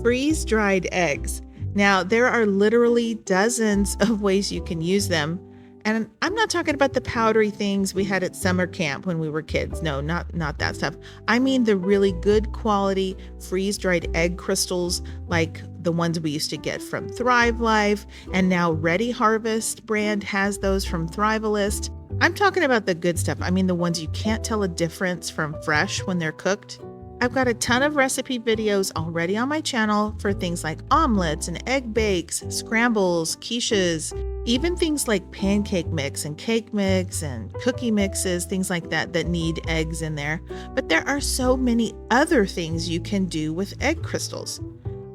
Freeze-dried eggs. Now, there are literally dozens of ways you can use them. And I'm not talking about the powdery things we had at summer camp when we were kids. No, not that stuff. I mean the really good quality freeze-dried egg crystals like the ones we used to get from Thrive Life, and now Ready Harvest brand has those from Thrivalist. I'm talking about the good stuff. I mean the ones you can't tell a difference from fresh when they're cooked. I've got a ton of recipe videos already on my channel for things like omelets and egg bakes, scrambles, quiches, even things like pancake mix and cake mix and cookie mixes, things like that need eggs in there. But there are so many other things you can do with egg crystals.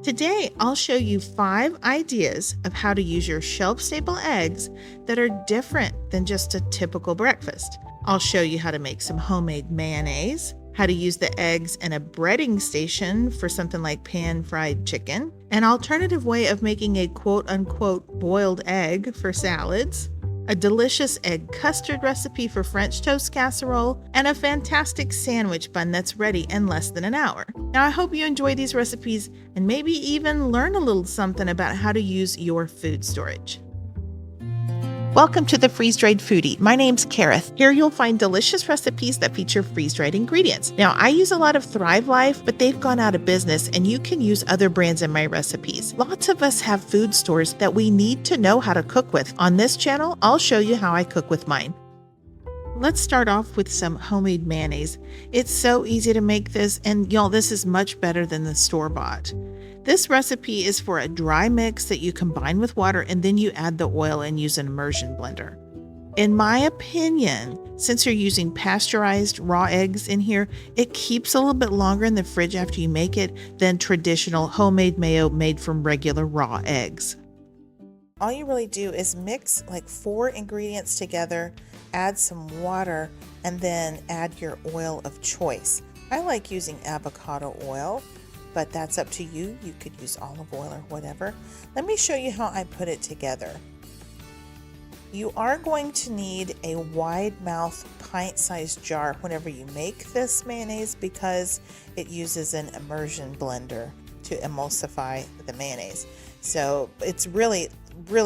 Today, I'll show you 5 ideas of how to use your shelf-stable eggs that are different than just a typical breakfast. I'll show you how to make some homemade mayonnaise, how to use the eggs in a breading station for something like pan-fried chicken, an alternative way of making a quote-unquote boiled egg for salads, a delicious egg custard recipe for French toast casserole, and a fantastic sandwich bun that's ready in less than an hour. Now, I hope you enjoy these recipes and maybe even learn a little something about how to use your food storage. Welcome to the Freeze-Dried Foodie. My name's Kareth. Here you'll find delicious recipes that feature freeze-dried ingredients. Now, I use a lot of Thrive Life, but they've gone out of business and you can use other brands in my recipes. Lots of us have food stores that we need to know how to cook with. On this channel, I'll show you how I cook with mine. Let's start off with some homemade mayonnaise. It's so easy to make this, and y'all, this is much better than the store-bought. This recipe is for a dry mix that you combine with water and then you add the oil and use an immersion blender. In my opinion, since you're using pasteurized raw eggs in here, it keeps a little bit longer in the fridge after you make it than traditional homemade mayo made from regular raw eggs. All you really do is mix like 4 ingredients together, add some water, and then add your oil of choice. I like using avocado oil, but that's up to you. You could use olive oil or whatever. Let me show you how I put it together. You are going to need a wide mouth pint-sized jar whenever you make this mayonnaise because it uses an immersion blender to emulsify the mayonnaise. So it's really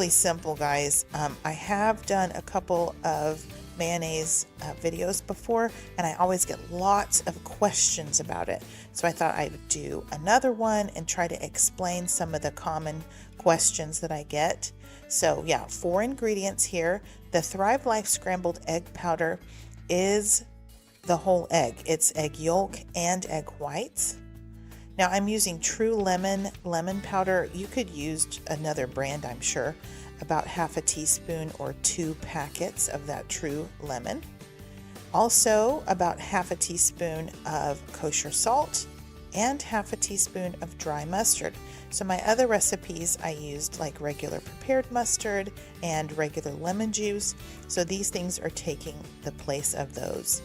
simple, guys. I have done a couple of mayonnaise videos before, and I always get lots of questions about it. So I thought I would do another one and try to explain some of the common questions that I get. So yeah, 4 ingredients here. The Thrive Life scrambled egg powder is the whole egg. It's egg yolk and egg whites. Now I'm using True lemon powder. You could use another brand, I'm sure. About half a teaspoon or 2 packets of that True lemon. Also about half a teaspoon of kosher salt and half a teaspoon of dry mustard. So my other recipes I used like regular prepared mustard and regular lemon juice. So these things are taking the place of those.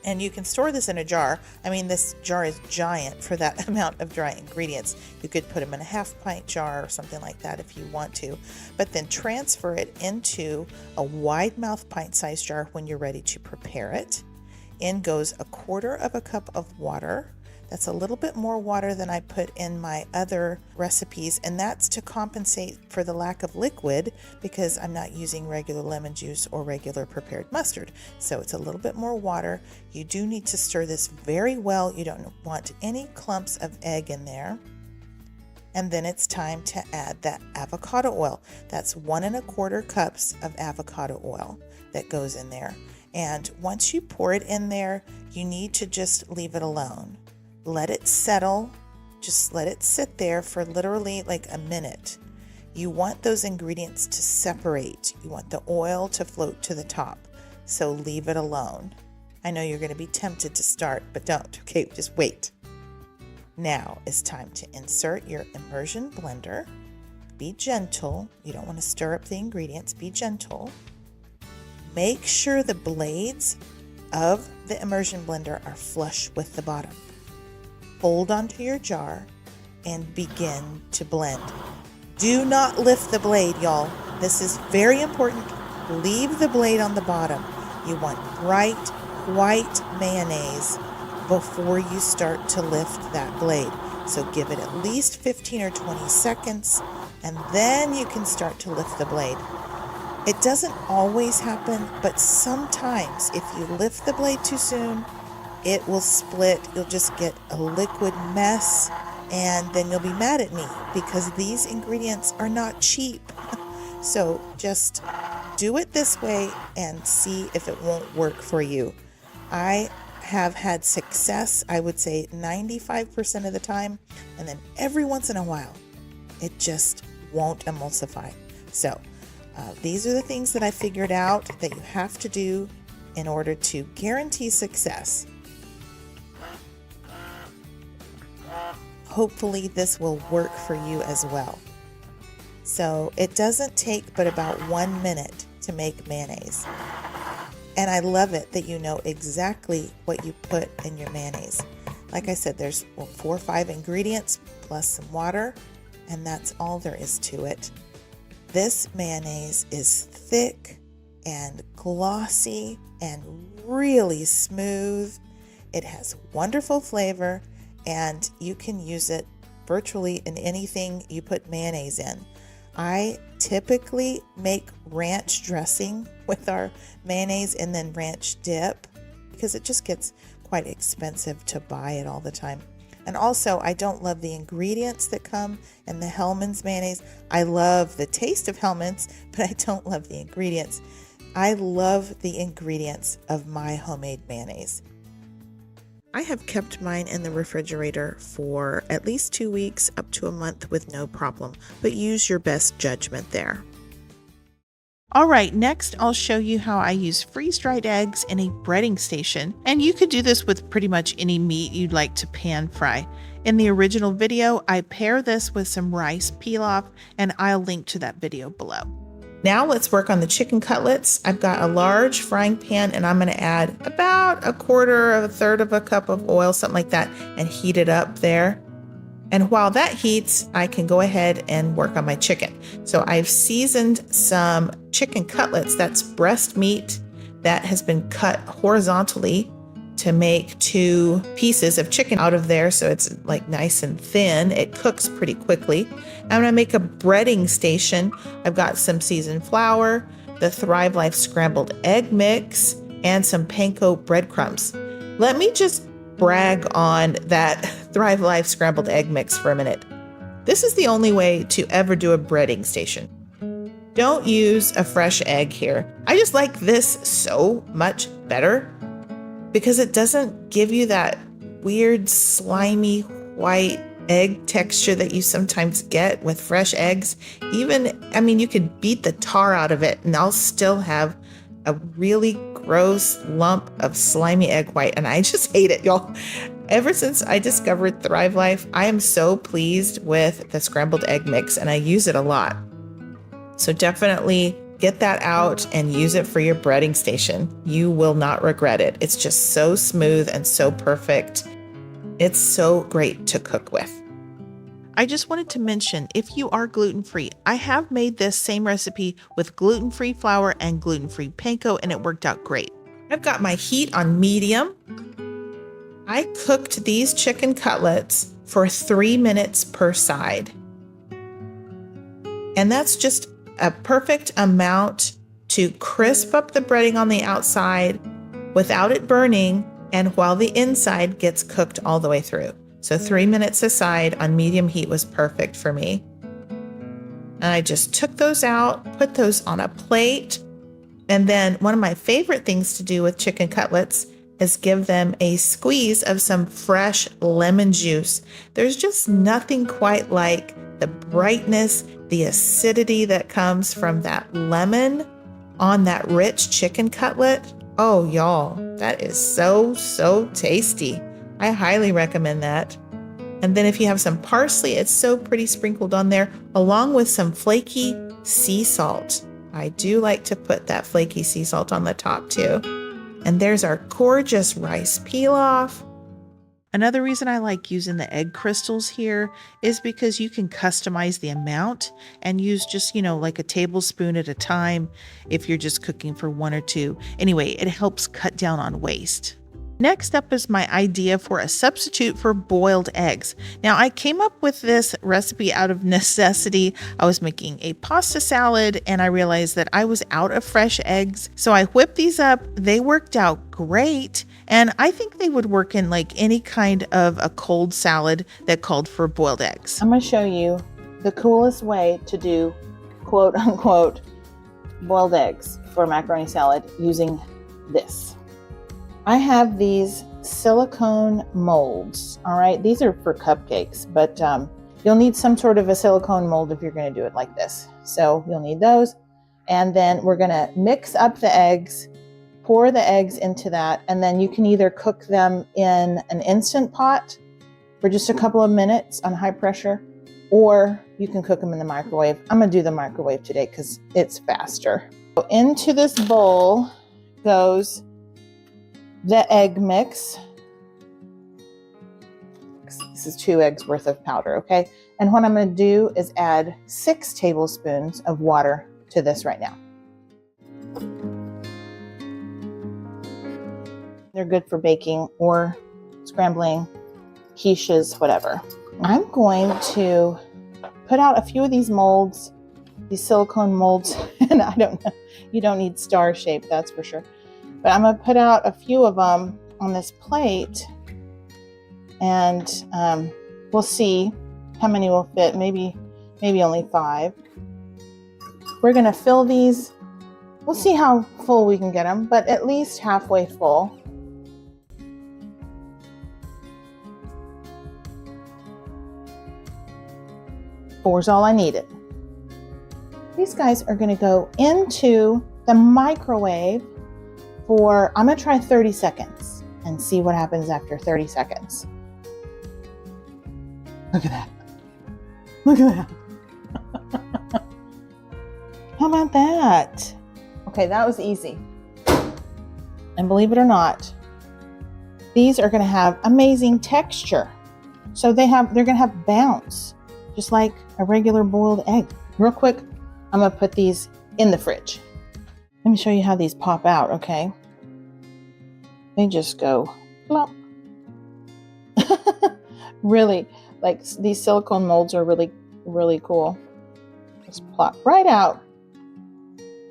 And you can store this in a jar. I mean, this jar is giant for that amount of dry ingredients. You could put them in a half-pint jar or something like that if you want to. But then transfer it into a wide-mouth pint-sized jar when you're ready to prepare it. In goes 1/4 cup of water. That's a little bit more water than I put in my other recipes, and that's to compensate for the lack of liquid because I'm not using regular lemon juice or regular prepared mustard. So it's a little bit more water. You do need to stir this very well. You don't want any clumps of egg in there. And then it's time to add that avocado oil. That's 1 1/4 cups of avocado oil that goes in there. And once you pour it in there, you need to just leave it alone. Let it settle, just let it sit there for literally like a minute. You want those ingredients to separate. You want the oil to float to the top, so leave it alone. I know you're going to be tempted to start, but don't, okay? Just wait. Now it's time to insert your immersion blender. Be gentle. You don't want to stir up the ingredients. Be gentle. Make sure the blades of the immersion blender are flush with the bottom. Hold onto your jar and begin to blend. Do not lift the blade, y'all. This is very important. Leave the blade on the bottom. You want bright white mayonnaise before you start to lift that blade. So give it at least 15 or 20 seconds, and then you can start to lift the blade. It doesn't always happen, but sometimes if you lift the blade too soon, it will split. You'll just get a liquid mess, and then you'll be mad at me because these ingredients are not cheap. So just do it this way and see if it won't work for you. I have had success, I would say 95% of the time, and then every once in a while, it just won't emulsify. So these are the things that I figured out that you have to do in order to guarantee success. Hopefully this will work for you as well. So it doesn't take but about 1 minute to make mayonnaise. And I love it that you know exactly what you put in your mayonnaise. Like I said, there's 4 or 5 ingredients plus some water, and that's all there is to it. This mayonnaise is thick and glossy and really smooth. It has wonderful flavor, and you can use it virtually in anything you put mayonnaise in. I typically make ranch dressing with our mayonnaise and then ranch dip because it just gets quite expensive to buy it all the time. And also, I don't love the ingredients that come in the Hellmann's mayonnaise. I love the taste of Hellmann's, but I don't love the ingredients. I love the ingredients of my homemade mayonnaise. I have kept mine in the refrigerator for at least 2 weeks up to a month with no problem, but use your best judgment there. All right, next I'll show you how I use freeze-dried eggs in a breading station, and you could do this with pretty much any meat you'd like to pan fry. In the original video, I pair this with some rice pilaf, and I'll link to that video below. Now let's work on the chicken cutlets. I've got a large frying pan, and I'm going to add about a quarter of a third of a cup of oil, something like that, and heat it up there. And while that heats, I can go ahead and work on my chicken. So I've seasoned some chicken cutlets, that's breast meat that has been cut horizontally to make 2 pieces of chicken out of there, so it's like nice and thin. It cooks pretty quickly. I'm gonna make a breading station. I've got some seasoned flour, the Thrive Life scrambled egg mix, and some panko breadcrumbs. Let me just brag on that Thrive Life scrambled egg mix for a minute. This is the only way to ever do a breading station. Don't use a fresh egg here. I just like this so much better because it doesn't give you that weird slimy white egg texture that you sometimes get with fresh eggs. You could beat the tar out of it and I'll still have a really gross lump of slimy egg white, and I just hate it, y'all. Ever since I discovered Thrive Life, I am so pleased with the scrambled egg mix, and I use it a lot. So definitely get that out and use it for your breading station. You will not regret it. It's just so smooth and so perfect. It's so great to cook with. I just wanted to mention, if you are gluten-free, I have made this same recipe with gluten-free flour and gluten-free panko, and it worked out great. I've got my heat on medium. I cooked these chicken cutlets for 3 minutes per side. And that's just a perfect amount to crisp up the breading on the outside without it burning, and while the inside gets cooked all the way through. So 3 minutes aside on medium heat was perfect for me. And I just took those out, put those on a plate. And then one of my favorite things to do with chicken cutlets is give them a squeeze of some fresh lemon juice. There's just nothing quite like the brightness, the acidity that comes from that lemon on that rich chicken cutlet. Oh, y'all, that is so, so tasty. I highly recommend that. And then if you have some parsley, it's so pretty sprinkled on there, along with some flaky sea salt. I do like to put that flaky sea salt on the top too. And there's our gorgeous rice pilaf. Another reason I like using the egg crystals here is because you can customize the amount and use just, like a tablespoon at a time if you're just cooking for 1 or 2. Anyway, it helps cut down on waste. Next up is my idea for a substitute for boiled eggs. Now, I came up with this recipe out of necessity. I was making a pasta salad and I realized that I was out of fresh eggs. So I whipped these up. They worked out great. And I think they would work in like any kind of a cold salad that called for boiled eggs. I'm going to show you the coolest way to do quote unquote boiled eggs for macaroni salad using this. I have these silicone molds. All right, these are for cupcakes, but you'll need some sort of a silicone mold if you're going to do it like this. So you'll need those. And then we're going to mix up the eggs, pour the eggs into that, and then you can either cook them in an instant pot for just a couple of minutes on high pressure, or you can cook them in the microwave. I'm going to do the microwave today because it's faster. So into this bowl goes the egg mix. This is 2 eggs worth of powder, okay? And what I'm going to do is add 6 tablespoons of water to this right now. They're good for baking or scrambling, quiches, whatever. I'm going to put out a few of these molds, these silicone molds, and I don't know, you don't need star shape, that's for sure. But I'm going to put out a few of them on this plate, and we'll see how many will fit. Maybe only 5. We're going to fill these. We'll see how full we can get them, but at least halfway full. Four's all I needed. These guys are going to go into the microwave for, I'm going to try 30 seconds and see what happens after 30 seconds. Look at that. Look at that. How about that? Okay, that was easy. And believe it or not, these are going to have amazing texture. So they're going to have bounce, just like a regular boiled egg. Real quick, I'm going to put these in the fridge. Let me show you how these pop out, okay? They just go plop. Really, like these silicone molds are really, really cool. Just plop right out.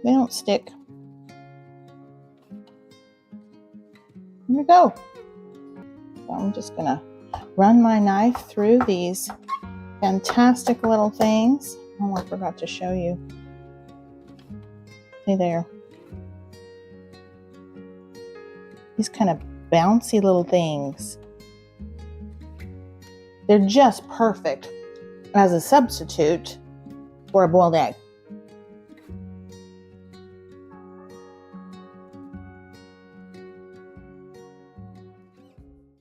They don't stick. Here we go. So I'm just gonna run my knife through these fantastic little things. Oh, I forgot to show you. See there. These kind of bouncy little things. They're just perfect as a substitute for a boiled egg.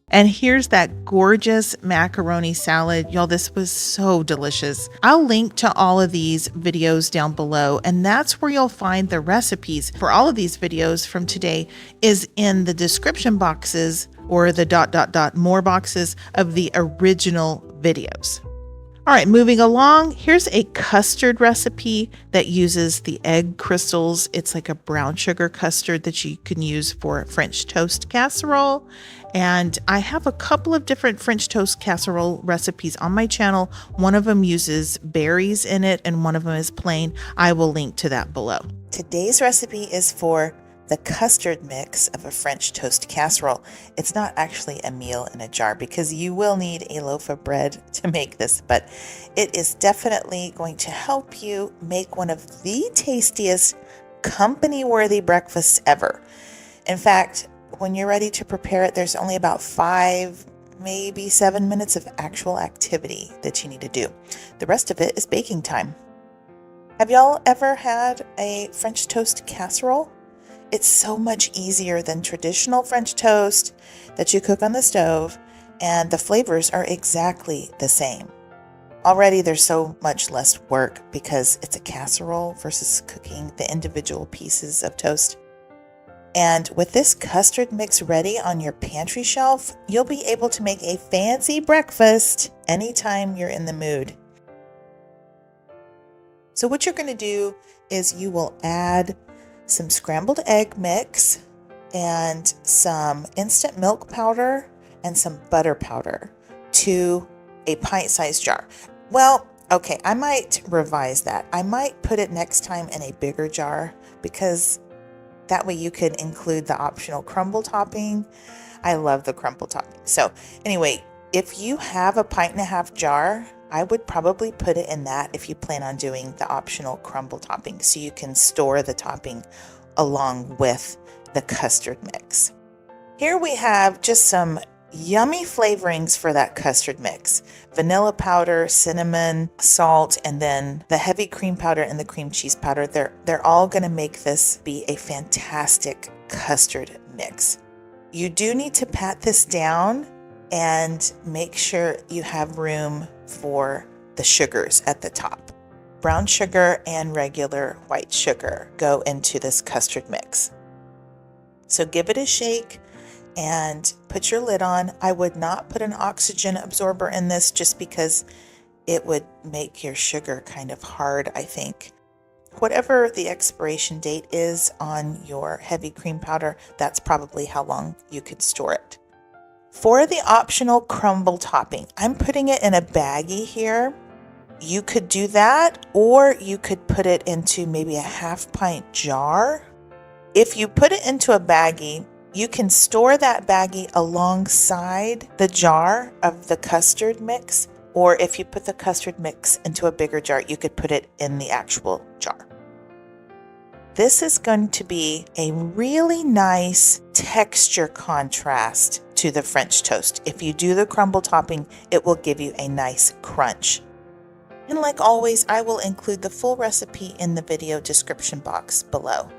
And here's that gorgeous macaroni salad. Y'all, this was so delicious. I'll link to all of these videos down below, and that's where you'll find the recipes for all of these videos from today is in the description boxes or the ... more boxes of the original videos. All right, moving along, here's a custard recipe that uses the egg crystals. It's like a brown sugar custard that you can use for French toast casserole. And I have a couple of different French toast casserole recipes on my channel. One of them uses berries in it and one of them is plain. I will link to that below. Today's recipe is for the custard mix of a French toast casserole. It's not actually a meal in a jar because you will need a loaf of bread to make this, but it is definitely going to help you make one of the tastiest company-worthy breakfasts ever. In fact, when you're ready to prepare it, there's only about 5, maybe 7 minutes of actual activity that you need to do. The rest of it is baking time. Have y'all ever had a French toast casserole? It's so much easier than traditional French toast that you cook on the stove, and the flavors are exactly the same. Already there's so much less work because it's a casserole versus cooking the individual pieces of toast. And with this custard mix ready on your pantry shelf, you'll be able to make a fancy breakfast anytime you're in the mood. So what you're going to do is you will add some scrambled egg mix, and some instant milk powder and some butter powder to a pint-sized jar. Well, okay, I might revise that. I might put it next time in a bigger jar because that way you could include the optional crumble topping. I love the crumble topping. So anyway, if you have a 1.5 pint jar, I would probably put it in that if you plan on doing the optional crumble topping so you can store the topping along with the custard mix. Here we have just some yummy flavorings for that custard mix. Vanilla powder, cinnamon, salt, and then the heavy cream powder and the cream cheese powder. They're all going to make this be a fantastic custard mix. You do need to pat this down and make sure you have room for the sugars at the top. Brown sugar and regular white sugar go into this custard mix. So give it a shake and put your lid on. I would not put an oxygen absorber in this just because it would make your sugar kind of hard, I think. Whatever the expiration date is on your heavy cream powder, that's probably how long you could store it. For the optional crumble topping, I'm putting it in a baggie here. You could do that, or you could put it into maybe a 1/2 pint jar. If you put it into a baggie, you can store that baggie alongside the jar of the custard mix, or if you put the custard mix into a bigger jar, you could put it in the actual jar. This is going to be a really nice texture contrast to the French toast. If you do the crumble topping, it will give you a nice crunch. And like always, I will include the full recipe in the video description box below.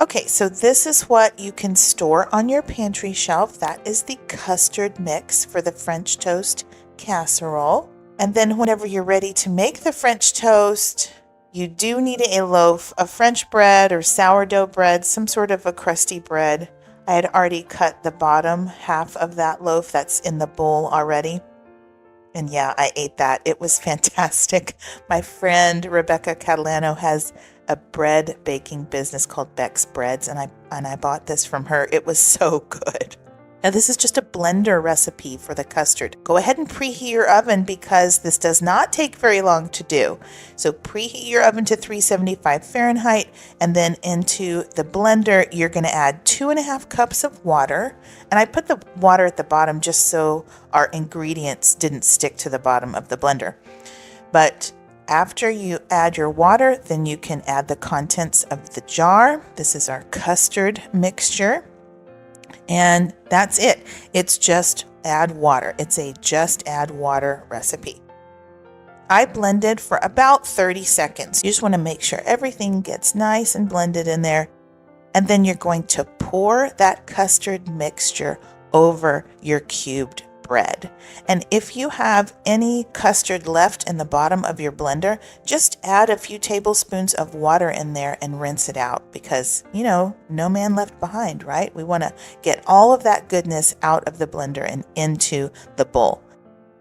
Okay, so this is what you can store on your pantry shelf. That is the custard mix for the French toast casserole. And then whenever you're ready to make the French toast, you do need a loaf of French bread or sourdough bread, some sort of a crusty bread. I had already cut the bottom half of that loaf that's in the bowl already. And yeah, I ate that. It was fantastic. My friend Rebecca Catalano has a bread baking business called Beck's Breads, and I bought this from her. It was so good. Now this is just a blender recipe for the custard. Go ahead and preheat your oven because this does not take very long to do. So preheat your oven to 375 Fahrenheit, and then into the blender you're going to add 2.5 cups of water. And I put the water at the bottom just so our ingredients didn't stick to the bottom of the blender. But after you add your water, then you can add the contents of the jar. This is our custard mixture. And that's it. It's just add water. It's a just add water recipe. I blended for about 30 seconds. You just want to make sure everything gets nice and blended in there. And then you're going to pour that custard mixture over your cubed bread. And if you have any custard left in the bottom of your blender, just add a few tablespoons of water in there and rinse it out because, you know, no man left behind, right? We want to get all of that goodness out of the blender and into the bowl.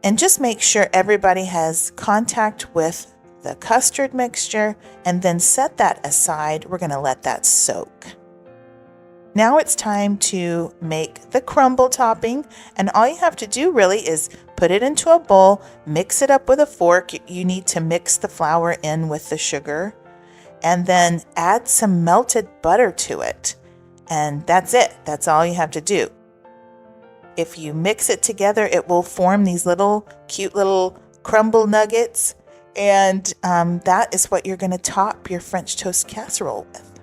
And just make sure everybody has contact with the custard mixture and then set that aside. We're going to let that soak. Now it's time to make the crumble topping, and all you have to do really is put it into a bowl, mix it up with a fork. You need to mix the flour in with the sugar, and then add some melted butter to it. And that's it. That's all you have to do. If you mix it together, it will form these little cute little crumble nuggets, and that is what you're going to top your French toast casserole with.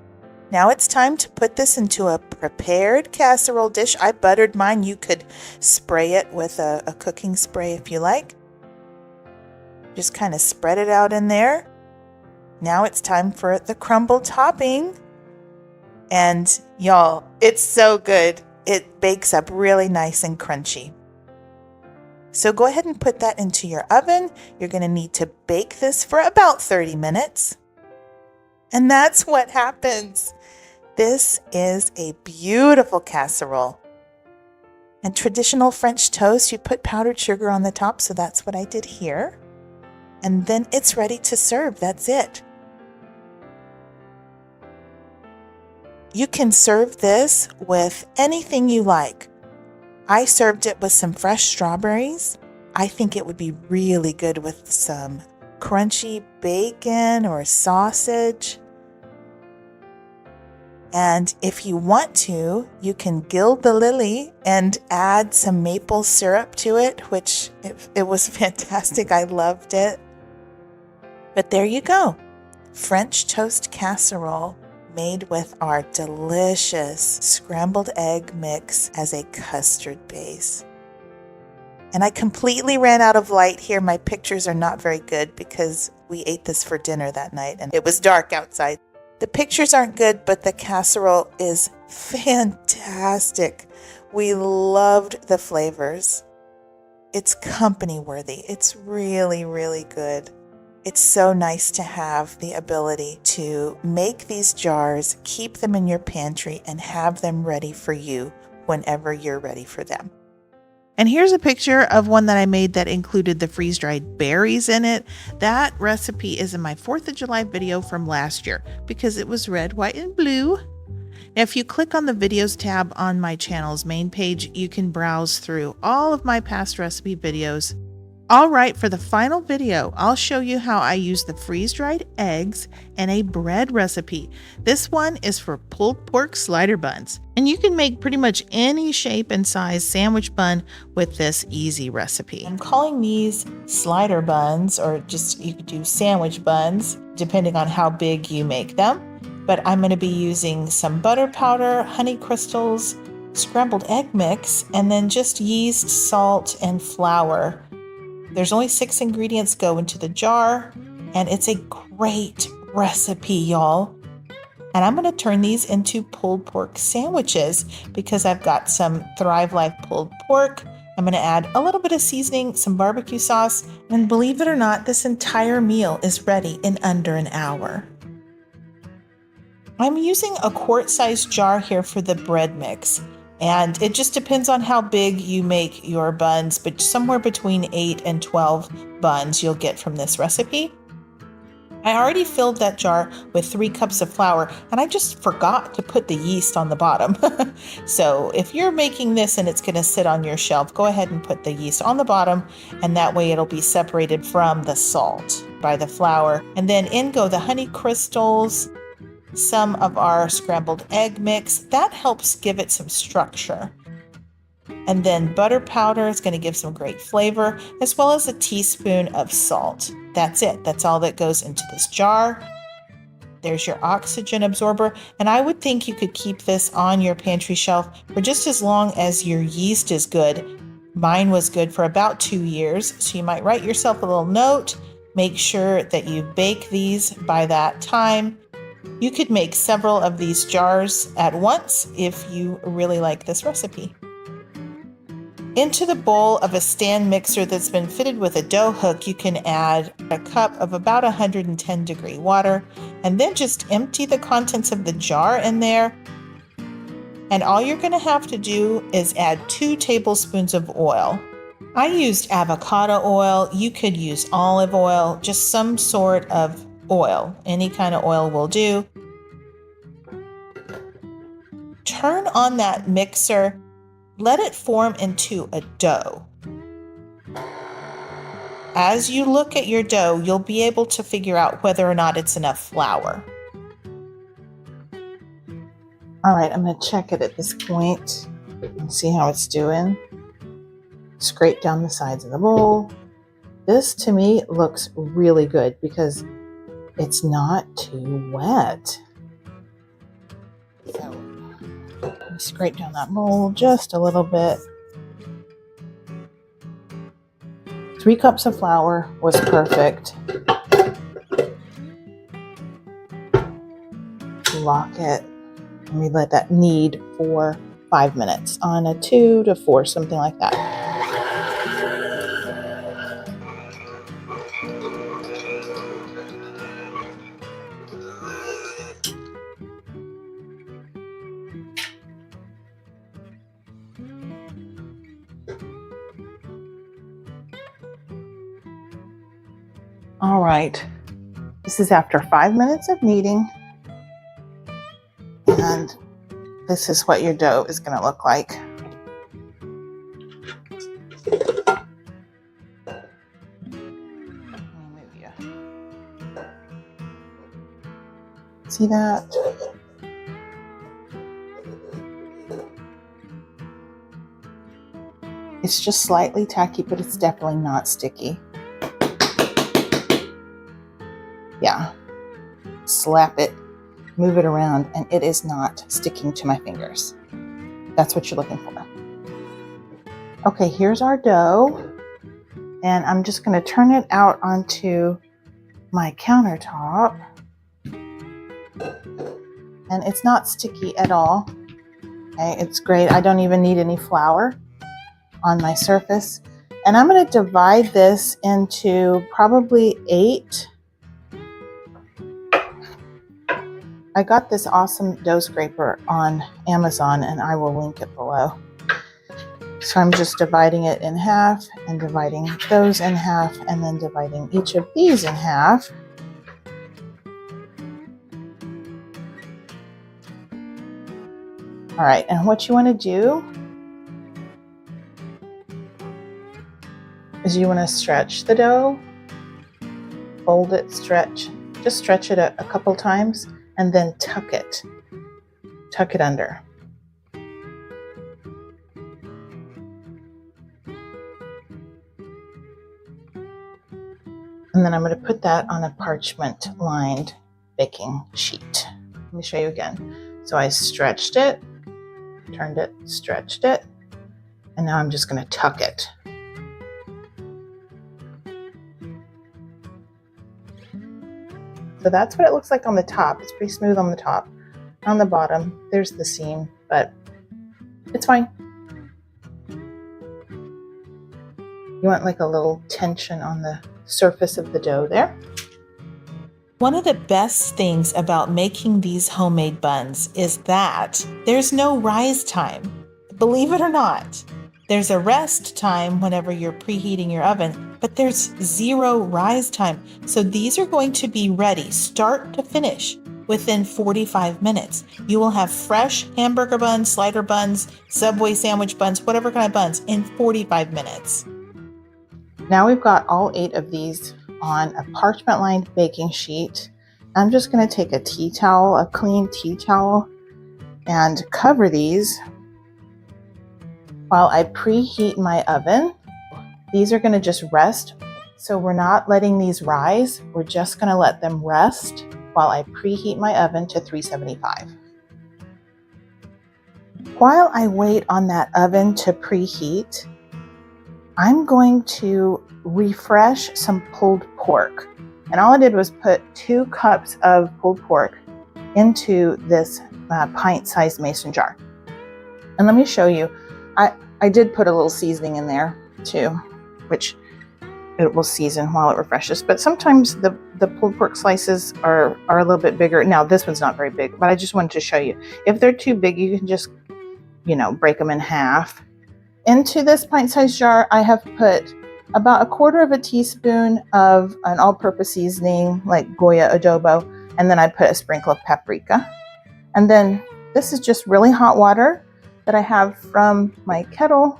Now it's time to put this into a prepared casserole dish. I buttered mine. You could spray it with a cooking spray if you like. Just kind of spread it out in there. Now it's time for the crumble topping. And y'all, it's so good. It bakes up really nice and crunchy. So go ahead and put that into your oven. You're going to need to bake this for about 30 minutes. And that's what happens. This is a beautiful casserole. And traditional French toast, you put powdered sugar on the top, so that's what I did here. And then it's ready to serve. That's it. You can serve this with anything you like. I served it with some fresh strawberries. I think it would be really good with some crunchy bacon or sausage. And if you want to, you can gild the lily and add some maple syrup to it, which it was fantastic. I loved it. But there you go. French toast casserole made with our delicious scrambled egg mix as a custard base. And I completely ran out of light here. My pictures are not very good because we ate this for dinner that night and it was dark outside. The pictures aren't good, but the casserole is fantastic. We loved the flavors. It's company worthy. It's really, really good. It's so nice to have the ability to make these jars, keep them in your pantry, and have them ready for you whenever you're ready for them. And here's a picture of one that I made that included the freeze-dried berries in it. That recipe is in my 4th of July video from last year because it was red, white, and blue. Now, if you click on the videos tab on my channel's main page, you can browse through all of my past recipe videos. All right, for the final video, I'll show you how I use the freeze-dried eggs in a bread recipe. This one is for pulled pork slider buns, and you can make pretty much any shape and size sandwich bun with this easy recipe. I'm calling these slider buns, or just you could do sandwich buns, depending on how big you make them. But I'm going to be using some butter powder, honey crystals, scrambled egg mix, and then just yeast, salt, and flour. There's only 6 ingredients go into the jar, and it's a great recipe, y'all. And I'm going to turn these into pulled pork sandwiches because I've got some Thrive Life pulled pork. I'm going to add a little bit of seasoning, some barbecue sauce, and believe it or not, this entire meal is ready in under an hour. I'm using a quart-sized jar here for the bread mix. And it just depends on how big you make your buns, but somewhere between 8 and 12 buns you'll get from this recipe. I already filled that jar with 3 cups of flour, and I just forgot to put the yeast on the bottom. So if you're making this and it's going to sit on your shelf, go ahead and put the yeast on the bottom, and that way it'll be separated from the salt by the flour. And then in go the honey crystals, some of our scrambled egg mix. That helps give it some structure. And then butter powder is going to give some great flavor, as well as a teaspoon of salt. That's it. That's all that goes into this jar. There's your oxygen absorber. And I would think you could keep this on your pantry shelf for just as long as your yeast is good. Mine was good for about 2 years. So you might write yourself a little note. Make sure that you bake these by that time. You could make several of these jars at once if you really like this recipe. Into the bowl of a stand mixer that's been fitted with a dough hook, you can add a cup of about 110-degree water, and then just empty the contents of the jar in there. And all you're going to have to do is add 2 tablespoons of oil. I used avocado oil. You could use olive oil, just some sort of oil. Any kind of oil will do. Turn on that mixer. Let it form into a dough. As you look at your dough, you'll be able to figure out whether or not it's enough flour. All right, I'm going to check it at this point and see how it's doing. Scrape down the sides of the bowl. This to me looks really good because it's not too wet. So let me scrape down that bowl just a little bit. 3 cups of flour was perfect. Lock it. And we let that knead for 5 minutes on a 2 to 4, something like that. All right, this is after 5 minutes of kneading, and this is what your dough is going to look like. See that? It's just slightly tacky, but it's definitely not sticky. Yeah. Slap it, move it around, and it is not sticking to my fingers. That's what you're looking for. Okay, here's our dough. And I'm just going to turn it out onto my countertop. And it's not sticky at all. Okay, it's great. I don't even need any flour on my surface. And I'm going to divide this into probably 8. I got this awesome dough scraper on Amazon, and I will link it below. So I'm just dividing it in half and dividing those in half and then dividing each of these in half. All right, and what you want to do is you want to stretch the dough, fold it, stretch, just stretch it a couple times, and then tuck it under. And then I'm going to put that on a parchment lined baking sheet. Let me show you again. So I stretched it, turned it, stretched it, and now I'm just going to tuck it. So that's what it looks like on the top. It's pretty smooth on the top. On the bottom, there's the seam, but it's fine. You want like a little tension on the surface of the dough there. One of the best things about making these homemade buns is that there's no rise time. Believe it or not, there's a rest time whenever you're preheating your oven, but there's 0 rise time. So these are going to be ready, start to finish, within 45 minutes. You will have fresh hamburger buns, slider buns, Subway sandwich buns, whatever kind of buns in 45 minutes. Now we've got all 8 of these on a parchment lined baking sheet. I'm just going to take a tea towel, a clean tea towel, and cover these while I preheat my oven. These are going to just rest. So we're not letting these rise. We're just going to let them rest while I preheat my oven to 375. While I wait on that oven to preheat, I'm going to refresh some pulled pork. And all I did was put 2 cups of pulled pork into this pint-sized mason jar. And let me show you, I did put a little seasoning in there too, which it will season while it refreshes. But sometimes the pulled pork slices are a little bit bigger. Now this one's not very big, but I just wanted to show you. If they're too big, you can just, break them in half. Into this pint-sized jar, I have put about 1/4 teaspoon of an all-purpose seasoning like Goya adobo, and then I put a sprinkle of paprika. And then this is just really hot water that I have from my kettle.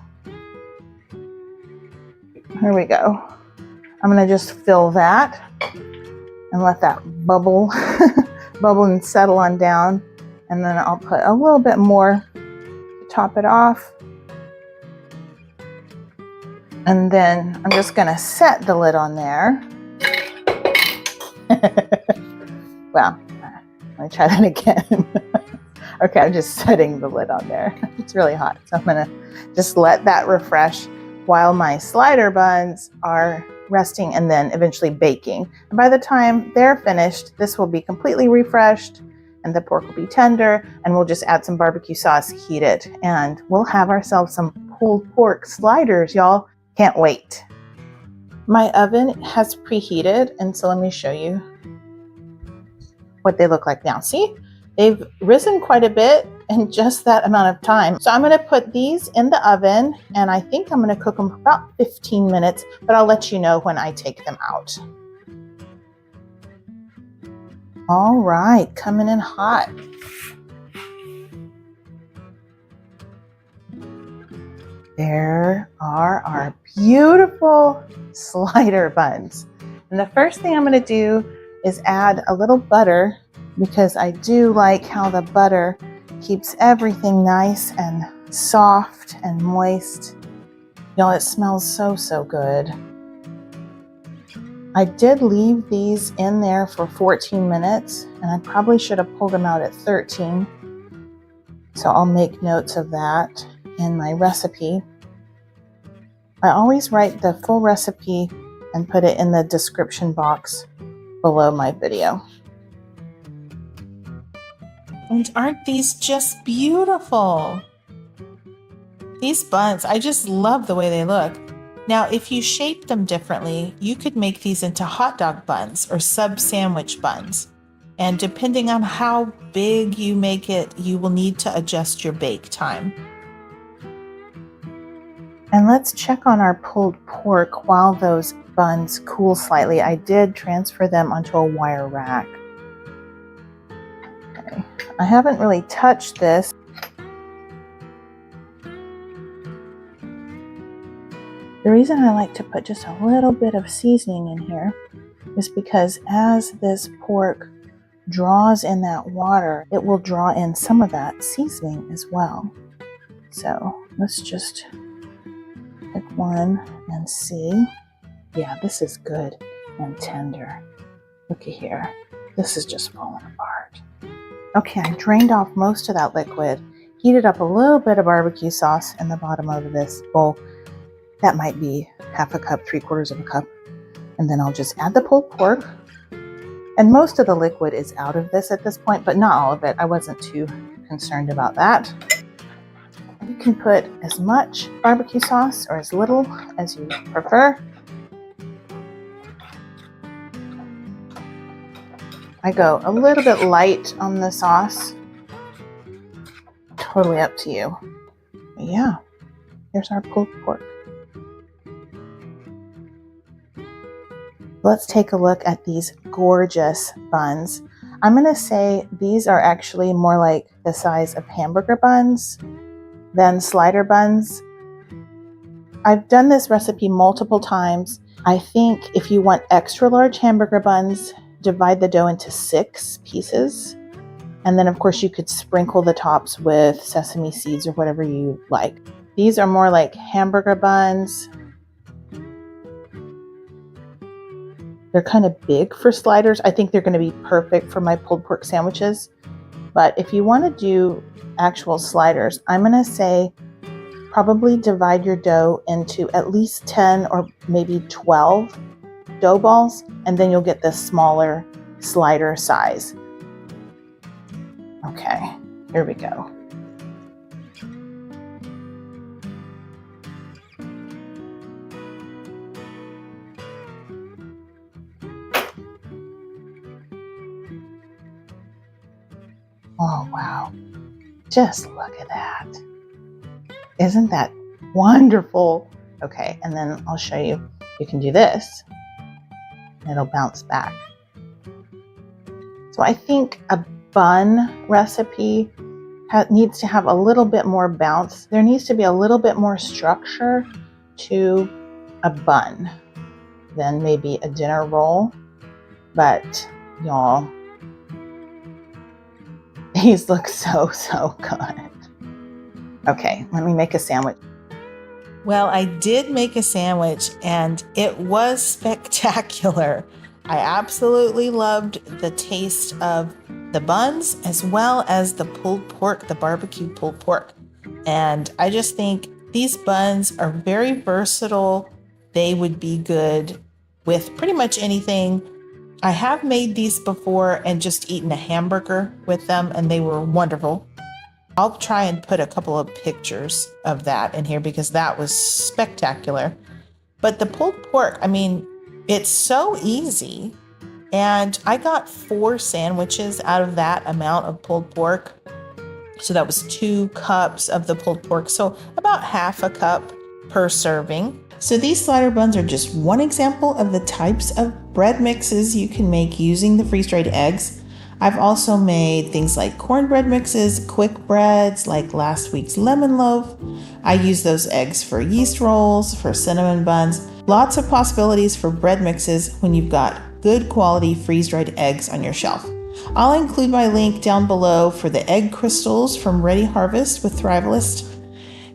Here we go. I'm going to just fill that and let that bubble bubble and settle on down. And then I'll put a little bit more to top it off. And then I'm just going to set the lid on there. Well, let me try that again. Okay, I'm just setting the lid on there. It's really hot, so I'm going to just let that refresh while my slider buns are resting and then eventually baking. And by the time they're finished, this will be completely refreshed and the pork will be tender, and we'll just add some barbecue sauce, heat it, and we'll have ourselves some pulled pork sliders, y'all. Can't wait. My oven has preheated, and so let me show you what they look like now. See, they've risen quite a bit in just that amount of time. So I'm going to put these in the oven, and I think I'm going to cook them for about 15 minutes, but I'll let you know when I take them out. All right, coming in hot. There are our beautiful slider buns. And the first thing I'm going to do is add a little butter, because I do like how the butter keeps everything nice and soft and moist. Y'all, it smells so, so good. I did leave these in there for 14 minutes, and I probably should have pulled them out at 13. So I'll make notes of that in my recipe. I always write the full recipe and put it in the description box below my video. And aren't these just beautiful? These buns, I just love the way they look. Now, if you shape them differently, you could make these into hot dog buns or sub sandwich buns. And depending on how big you make it, you will need to adjust your bake time. And let's check on our pulled pork while those buns cool slightly. I did transfer them onto a wire rack. Okay. I haven't really touched this. The reason I like to put just a little bit of seasoning in here is because as this pork draws in that water, it will draw in some of that seasoning as well. So let's just pick one and see. Yeah, this is good and tender. Looky here. This is just falling apart. Okay, I drained off most of that liquid, heated up a little bit of barbecue sauce in the bottom of this bowl. That might be half a cup, 3/4 of a cup. And then I'll just add the pulled pork. And most of the liquid is out of this at this point, but not all of it. I wasn't too concerned about that. You can put as much barbecue sauce or as little as you prefer. I go a little bit light on the sauce. Totally up to you. But yeah, here's our pulled pork. Let's take a look at these gorgeous buns. I'm going to say these are actually more like the size of hamburger buns than slider buns. I've done this recipe multiple times. I think if you want extra large hamburger buns, divide the dough into 6 pieces. And then of course you could sprinkle the tops with sesame seeds or whatever you like. These are more like hamburger buns. They're kind of big for sliders. I think they're going to be perfect for my pulled pork sandwiches. But if you want to do actual sliders, I'm going to say probably divide your dough into at least 10 or maybe 12 dough balls, and then you'll get the smaller slider size. Okay, here we go. Oh, wow. Just look at that. Isn't that wonderful? Okay, and then I'll show you. You can do this. It'll bounce back. So I think a bun recipe needs to have a little bit more bounce. There needs to be a little bit more structure to a bun than maybe a dinner roll. But y'all, these look so, so good. Okay, let me make a sandwich. Well, I did make a sandwich and it was spectacular. I absolutely loved the taste of the buns as well as the pulled pork, the barbecue pulled pork. And I just think these buns are very versatile. They would be good with pretty much anything. I have made these before and just eaten a hamburger with them, and they were wonderful. I'll try and put a couple of pictures of that in here because that was spectacular. But the pulled pork, I mean, it's so easy. And I got 4 sandwiches out of that amount of pulled pork. So that was 2 cups of the pulled pork. So about half a cup per serving. So these slider buns are just one example of the types of bread mixes you can make using the freeze-dried eggs. I've also made things like cornbread mixes, quick breads like last week's lemon loaf. I use those eggs for yeast rolls, for cinnamon buns. Lots of possibilities for bread mixes when you've got good quality freeze-dried eggs on your shelf. I'll include my link down below for the egg crystals from Ready Harvest with Thrivalist,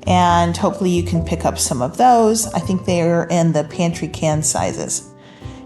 and hopefully you can pick up some of those. I think they are in the pantry can sizes.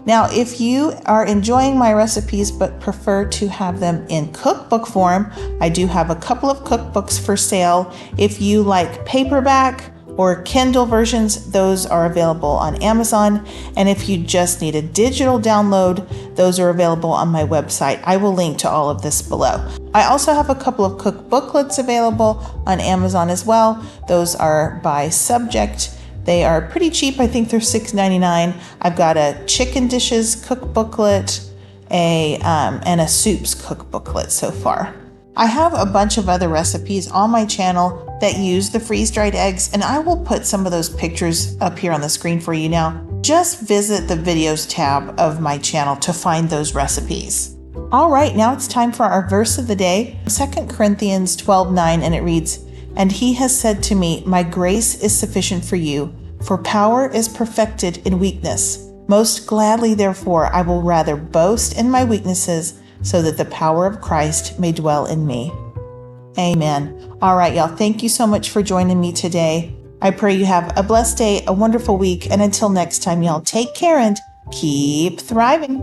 Now, if you are enjoying my recipes but prefer to have them in cookbook form, I do have a couple of cookbooks for sale. If you like paperback or Kindle versions, those are available on Amazon. And if you just need a digital download, those are available on my website. I will link to all of this below. I also have a couple of cookbooklets available on Amazon as well. Those are by subject. They are pretty cheap. I think they're $6.99. I've got a chicken dishes cookbooklet, and a soups cookbooklet so far. I have a bunch of other recipes on my channel that use the freeze-dried eggs, and I will put some of those pictures up here on the screen for you now. Just visit the videos tab of my channel to find those recipes. All right, now it's time for our verse of the day, 2 Corinthians 12:9, and it reads, "And he has said to me, my grace is sufficient for you, for power is perfected in weakness. Most gladly, therefore, I will rather boast in my weaknesses, so that the power of Christ may dwell in me." Amen. All right, y'all. Thank you so much for joining me today. I pray you have a blessed day, a wonderful week, and until next time, y'all, take care and keep thriving.